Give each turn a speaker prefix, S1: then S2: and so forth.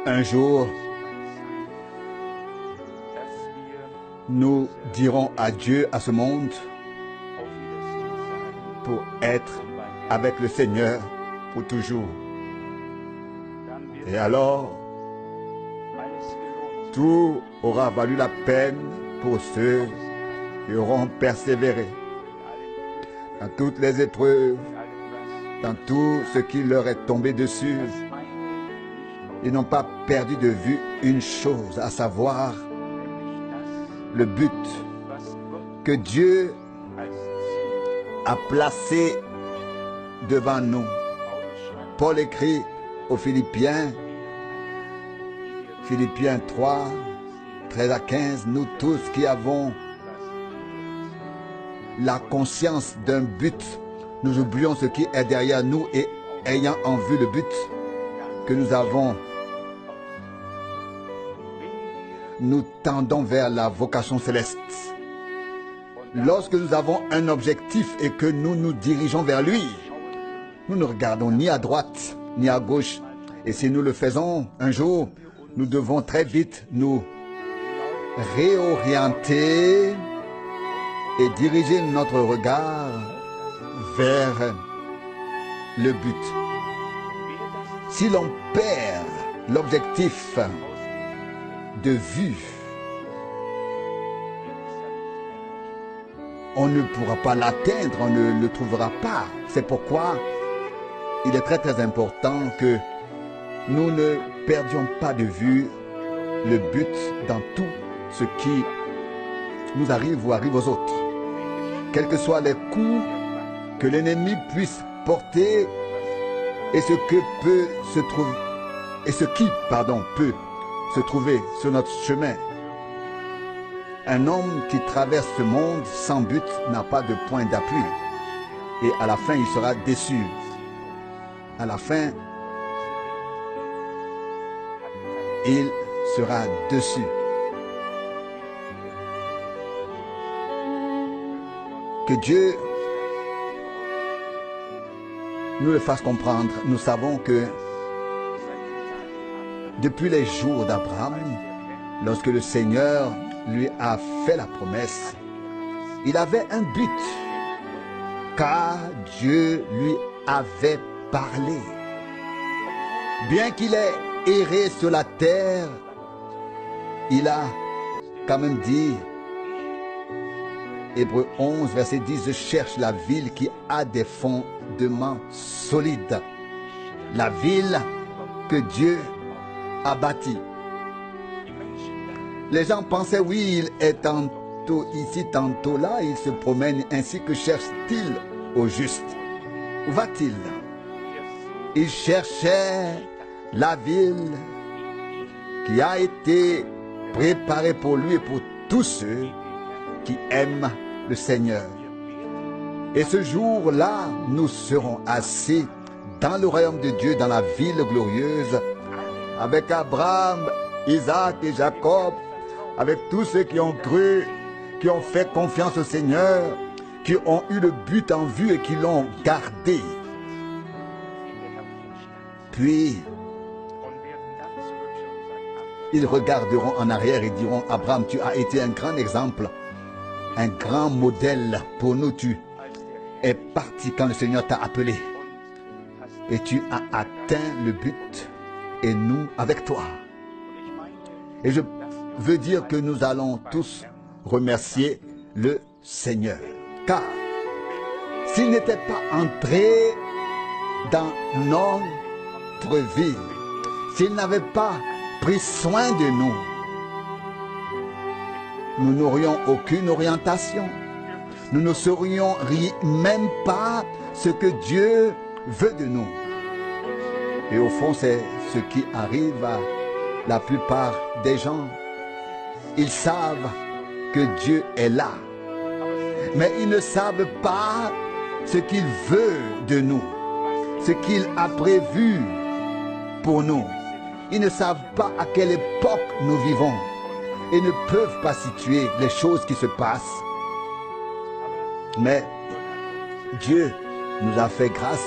S1: Un jour, nous dirons adieu à ce monde pour être avec le Seigneur pour toujours. Et alors, tout aura valu la peine pour ceux qui auront persévéré dans toutes les épreuves, dans tout ce qui leur est tombé dessus. Ils n'ont pas perdu de vue une chose, à savoir le but que Dieu a placé devant nous. Paul écrit aux Philippiens 3, 13 à 15, nous tous qui avons la conscience d'un but, nous oublions ce qui est derrière nous et ayant en vue le but que nous avons, nous tendons vers la vocation céleste. Lorsque nous avons un objectif et que nous nous dirigeons vers lui, nous ne regardons ni à droite ni à gauche. Et si nous le faisons un jour, nous devons très vite nous réorienter et diriger notre regard vers le but. Si l'on perd l'objectif de vue, on ne pourra pas l'atteindre, on ne le trouvera pas. C'est pourquoi il est très très important que nous ne perdions pas de vue le but dans tout ce qui nous arrive ou arrive aux autres. Quels que soient les coups que l'ennemi puisse porter et ce qui peut se trouver sur notre chemin. Un homme qui traverse ce monde sans but n'a pas de point d'appui. Et à la fin, il sera déçu. À la fin, il sera déçu. Que Dieu nous le fasse comprendre. Nous savons que depuis les jours d'Abraham, lorsque le Seigneur lui a fait la promesse, il avait un but, car Dieu lui avait parlé. Bien qu'il ait erré sur la terre, il a quand même dit, Hébreux 11, verset 10, je cherche la ville qui a des fondements solides. La ville que Dieu a bâtie. Les gens pensaient, oui, il est tantôt ici, tantôt là, il se promène, ainsi que cherche-t-il au juste? Où va-t-il? Il cherchait la ville qui a été préparée pour lui et pour tous ceux qui aiment le Seigneur. Et ce jour-là, nous serons assis dans le royaume de Dieu, dans la ville glorieuse, avec Abraham, Isaac et Jacob, avec tous ceux qui ont cru, qui ont fait confiance au Seigneur, qui ont eu le but en vue et qui l'ont gardé. Puis, ils regarderont en arrière et diront, Abraham, tu as été un grand exemple, un grand modèle pour nous. Tu es parti quand le Seigneur t'a appelé. Et tu as atteint le but, et nous avec toi. Et je veux dire que nous allons tous remercier le Seigneur. Car s'il n'était pas entré dans notre vie, s'il n'avait pas pris soin de nous, nous n'aurions aucune orientation. Nous ne saurions même pas ce que Dieu veut de nous. Et au fond, c'est ce qui arrive à la plupart des gens. Ils savent que Dieu est là, mais ils ne savent pas ce qu'il veut de nous, ce qu'il a prévu pour nous. Ils ne savent pas à quelle époque nous vivons et ne peuvent pas situer les choses qui se passent. Mais Dieu nous a fait grâce.